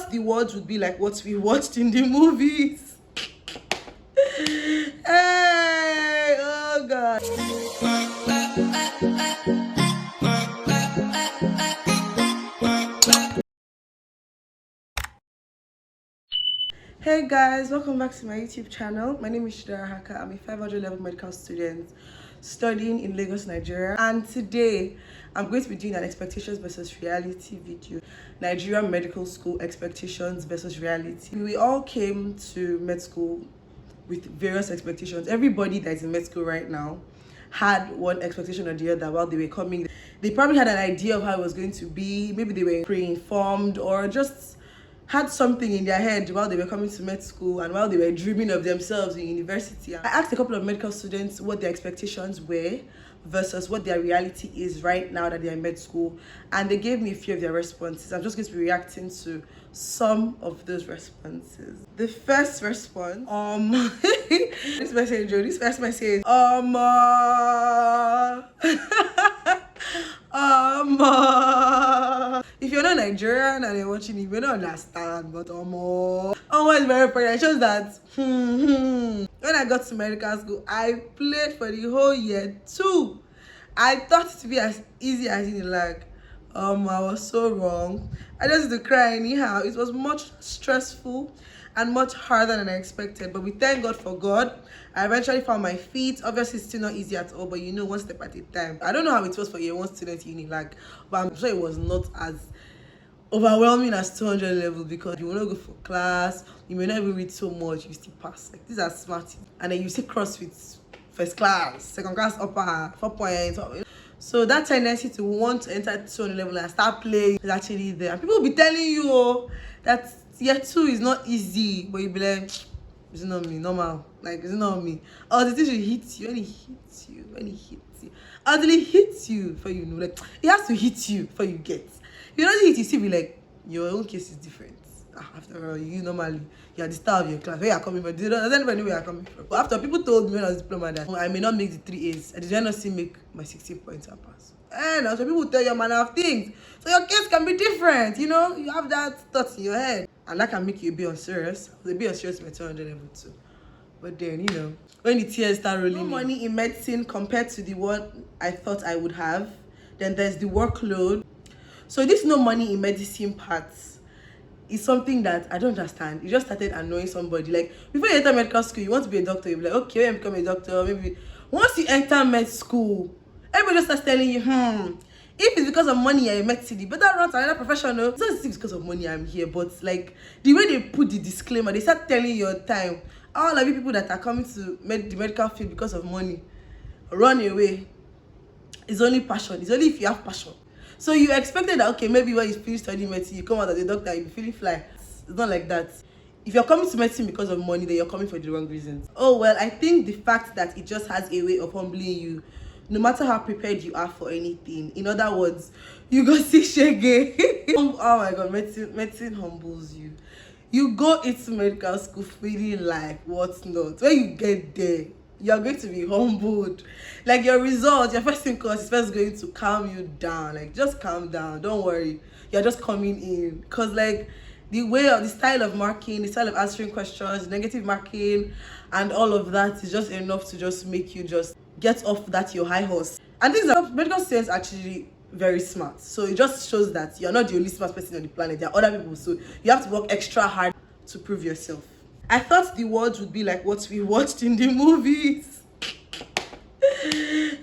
thought the words would be like what we watched in the movies. Hey, oh God. Hey guys, welcome back to my YouTube channel. My name is Shidara Haka. I'm a 500 level medical student studying in Lagos, Nigeria. And today, I'm going to be doing an expectations versus reality video. Nigerian Medical School expectations versus reality. We all came to med school with various expectations. Everybody that is in med school right now had one expectation or the other while they were coming. They probably had an idea of how it was going to be. Maybe they were pre-informed or just had something in their head while they were coming to med school and while they were dreaming of themselves in university. I asked a couple of medical students what their expectations were versus what their reality is right now that they're in med school, and they gave me a few of their responses. I'm just going to be reacting to some of those responses. The first response, this first message, if you're not Nigerian and you're watching it, you may not understand, but it's very important. It shows that when I got to medical school, I played for the whole year too. I thought it to be as easy as UNILAG. I was so wrong. I just used to cry anyhow. It was much stressful and much harder than I expected, but we thank God for God. I eventually found my feet. Obviously, it's still not easy at all, but you know, one step at a time. I don't know how it was for year one student in UNILAG, but I'm sure it was not as overwhelming as 200 level, because you will not go for class, you may not even read so much, you still pass. Like, these are smart, and then you see CrossFit first class, second class upper, 4 points. So that tendency to want to enter 200 level and start playing is actually there. And people will be telling you that year 2 is not easy, but you'll be like, it's not me, normal. Like, it's not me. Or the thing will hit you, when it hits you. Until it hits you before you know. Like, it has to hit you before you get. If you don't hit, you still be like, your own case is different. After all, you normally, you are the star of your class. Where you are coming from? Does anybody know where you are coming from? But after people told me when I was diploma that I may not make the 3 A's, I did not still make my 16 points and pass. And also people tell your manner of things. So your case can be different, you know? You have that thought in your head. And that can make you be unserious. They be unserious by 200 level too. But then, you know, when the tears start rolling, no money in medicine compared to the one I thought I would have. Then there's the workload. So this no money in medicine parts is something that I don't understand. You just started annoying somebody. Like, before you enter medical school, you want to be a doctor, you'll be like, okay, when I become a doctor, maybe. Once you enter med school, everybody just starts telling you, if it's because of money you're in medicine, you better run to another professional. It's not because of money I'm here, but like the way they put the disclaimer, they start telling your time. All of you people that are coming to the medical field because of money, run away. It's only passion. It's only if you have passion. So you expected that, okay, maybe when you finish studying medicine, you come out as a doctor, you'll be feeling fly. It's not like that. If you're coming to medicine because of money, then you're coming for the wrong reasons. Oh, well, I think the fact that it just has a way of humbling you, no matter how prepared you are for anything. In other words, you go see shege. Oh my God, medicine humbles you. You go into medical school feeling like what's not. When you get there, you're going to be humbled. Like, your results, your first in course is first going to calm you down. Like, just calm down, don't worry, you're just coming in. Because like the way of the style of marking, the style of answering questions, negative marking and all of that is just enough to just make you just get off that your high horse. And things are medical students actually very smart, so it just shows that you're not the only smart person on the planet. There are other people, so you have to work extra hard to prove yourself. I thought the words would be like what we watched in the movies.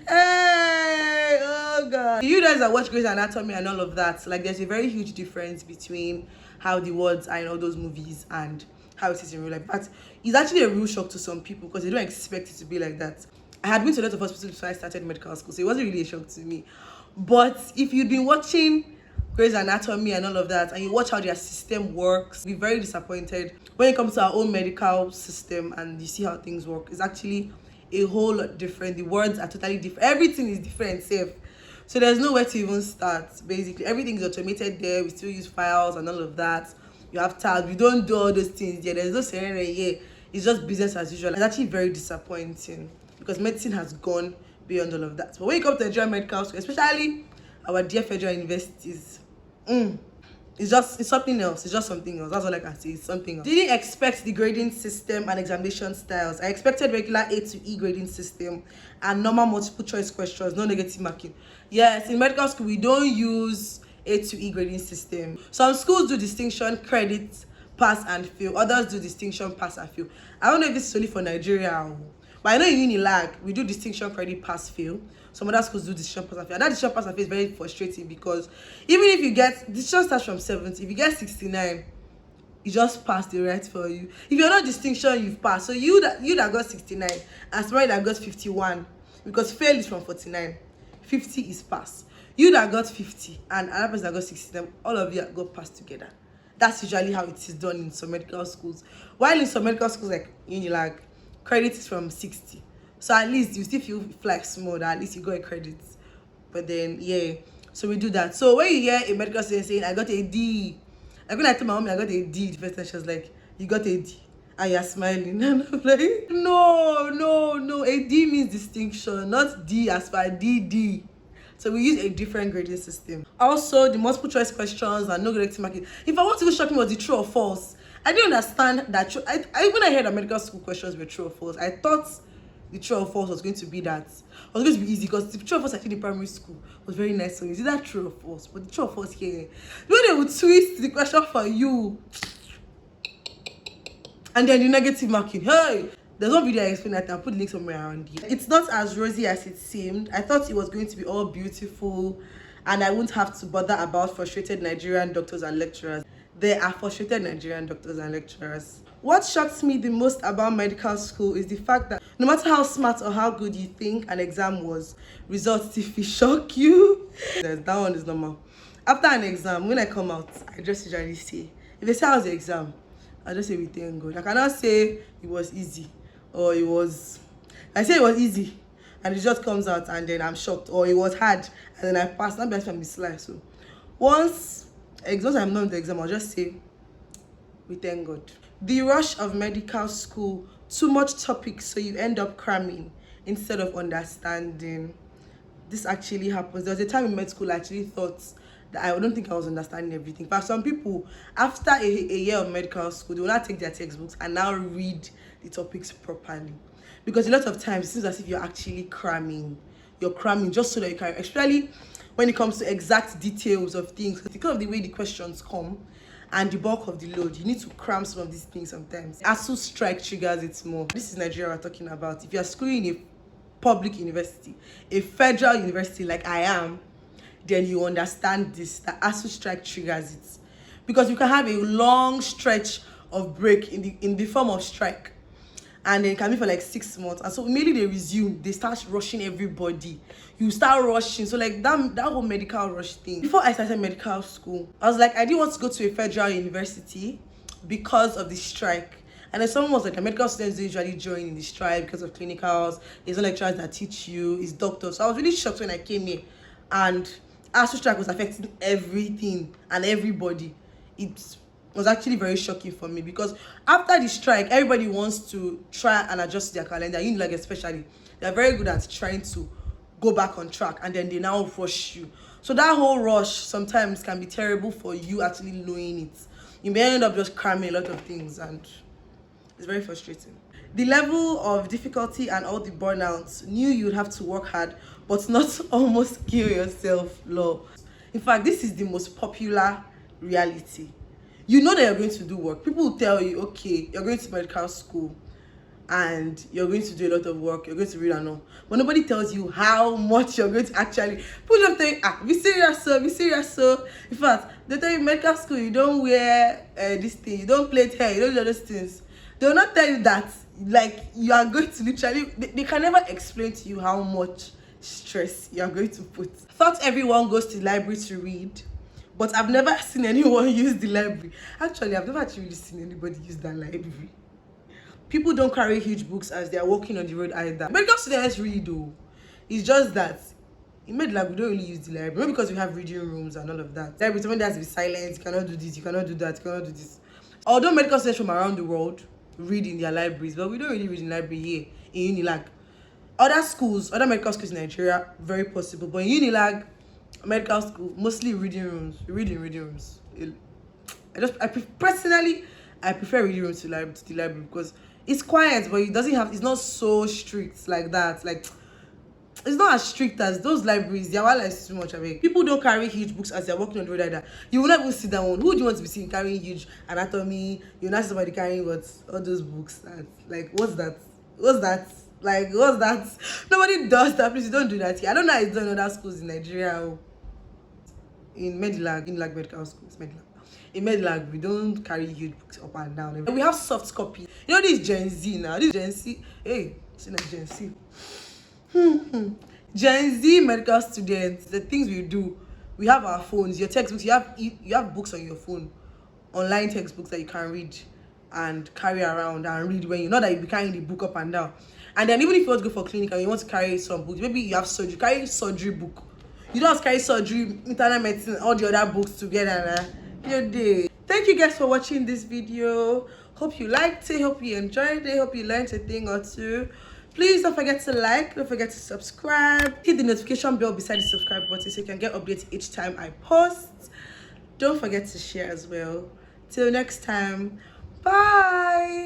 Hey, oh God. You guys that watch Grey's Anatomy and all of that, like, there's a very huge difference between how the words are in all those movies and how it is in real life. But it's actually a real shock to some people because they don't expect it to be like that. I had been to a lot of hospitals before I started medical school, so it wasn't really a shock to me. But if you've been watching Grey's Anatomy and all of that, and you watch how their system works, you'll be very disappointed when it comes to our own medical system and you see how things work. It's actually a whole lot different. The words are totally different. Everything is different, safe. So there's nowhere to even start. Basically, everything is automated there. We still use files and all of that. You have tabs. We don't do all those things. Yeah, there's no ceremony here. It's just business as usual. It's actually very disappointing because medicine has gone beyond all of that. But when you come to Nigerian Medical School, especially our dear federal universities, It's something else. It's just something else. That's all I can say. It's something else. Didn't expect the grading system and examination styles. I expected regular A to E grading system and normal multiple choice questions, no negative marking. Yes, in medical school we don't use A to E grading system. Some schools do distinction, credit, pass and fail. Others do distinction, pass and fail. I don't know if this is only for Nigeria, but I know in UNILAG we do distinction, credit, pass, fail. Some other schools do distinction, pass and fail. And that distinction, pass and fail is very frustrating because even if you get, distinction starts from 70. If you get 69, you just passed the right for you. If you're not distinction, you've passed. So you that got 69 and somebody that got 51, because fail is from 49, 50 is pass. You that got 50 and another person that got 69, all of you got passed together. That's usually how it is done in some medical schools. While in some medical schools like UNILAG, credit is from 60. So at least you still feel like small, that at least you got a credit. But then, yeah, so we do that. So when you hear a medical student saying, I got a D, like when I told my mom I got a D, the first time she was like, you got a D, and you're smiling. And I'm like, no, a D means distinction, not D as per DD. So we use a different grading system. Also, the multiple choice questions and no negative marking. If I want to go shock me was the true or false, I didn't understand that. When I heard that medical school questions were true or false, I thought the true or false was going to be that. It was going to be easy because the true or false I think in primary school was very nice. So is it that true or false? But the true or false here, when they would twist the question for you, and then the negative marking. Hey, there's one video I explained that. I'll put the link somewhere around here. It's not as rosy as it seemed. I thought it was going to be all beautiful and I wouldn't have to bother about frustrated Nigerian doctors and lecturers. There are frustrated Nigerian doctors and lecturers. What shocks me the most about medical school is the fact that no matter how smart or how good you think an exam was, results still shock you. That one is normal. After an exam, when I come out, I just usually say, if they say how's the exam, I just say we thank God. I cannot say it was easy or it was, I say it was easy and it just comes out and then I'm shocked, or it was hard and then I passed. Not best from this life. So once I'm done with the exam, I'll just say we thank God. The rush of medical school, too much topics, so you end up cramming instead of understanding. This actually happens. There was a time in med school I actually thought that I don't think I was understanding everything. For some people, after a year of medical school, they will not take their textbooks and now read the topics properly. Because a lot of times it seems as if you're actually cramming. You're cramming just so that you can, especially when it comes to exact details of things. Because of the way the questions come and the bulk of the load, you need to cram some of these things sometimes. ASU strike triggers it more. This is Nigeria we're talking about. If you're schooling in a public university, a federal university like I am, then you understand this, that ASU strike triggers it. Because you can have a long stretch of break in the form of strike. And then it can be for like 6 months. And so immediately they resume, they start rushing everybody. You start rushing. So like that whole medical rush thing. Before I started medical school, I was like, I didn't want to go to a federal university because of the strike. And then someone was like, the medical students usually join in the strike because of clinicals. There's no lecturers that teach you, it's doctors. So I was really shocked when I came here. And ASU strike was affecting everything and everybody. It was actually very shocking for me because after the strike, everybody wants to try and adjust their calendar. UNILAG especially, they're very good at trying to go back on track, and then they now rush you. So that whole rush sometimes can be terrible for you actually knowing it. You may end up just cramming a lot of things, and it's very frustrating. The level of difficulty and all the burnouts, knew you'd have to work hard, but not almost kill yourself. Lol. In fact, this is the most popular reality. You know that you're going to do work. People will tell you, okay, you're going to medical school and you're going to do a lot of work, you're going to read and all. But nobody tells you how much you're going to actually put up there. Be serious, so. In fact, they tell you medical school, you don't wear this thing, you don't plait hair, you don't do those things. They will not tell you that, like, you are going to literally, they can never explain to you how much stress you are going to put. I thought everyone goes to the library to read. But I've never seen anyone use the library. Actually, I've never actually really seen anybody use that library. People don't carry huge books as they are walking on the road either. Medical students really do. It's just that in MedLab, we don't really use the library. Not because we have reading rooms and all of that. Library, someone has to be silent. You cannot do this, you cannot do that, you cannot do this. Although medical students from around the world read in their libraries, but we don't really read in the library here in UNILAG. Other schools, other medical schools in Nigeria, very possible. But in UNILAG, medical school, mostly reading rooms. We read in reading rooms. Personally, I prefer reading room to the library because it's quiet, but it's not so strict like that. Like, it's not as strict as those libraries. Their wala is too much of it. People don't carry huge books as they're walking on the road either. You will not even sit down. Who do you want to be seeing carrying huge anatomy? You're not somebody carrying all those books. Like, what's that? Like, what's that? Nobody does that. Please, you don't do that here. I don't know how it's done in other schools in Nigeria. In UNILAG Medical School, it's Medlag. In Medlag, we don't carry huge books up and down. We have soft copy. You know, this is Gen Z now. This is Gen Z. Hey, it's not Gen Z. Gen Z medical students, the things we do, we have our phones, your textbooks, you have books on your phone, online textbooks that you can read and carry around and read when you know that you'll be carrying the book up and down. And then even if you want to go for clinic and you want to carry some books, maybe you have surgery, carry surgery book. You don't have to carry surgery, internal medicine, all the other books together. Your day. Thank you guys for watching this video. Hope you liked it, hope you enjoyed it, hope you learned a thing or two. Please don't forget to like, don't forget to subscribe. Hit the notification bell beside the subscribe button so you can get updates each time I post. Don't forget to share as well. Till next time, bye.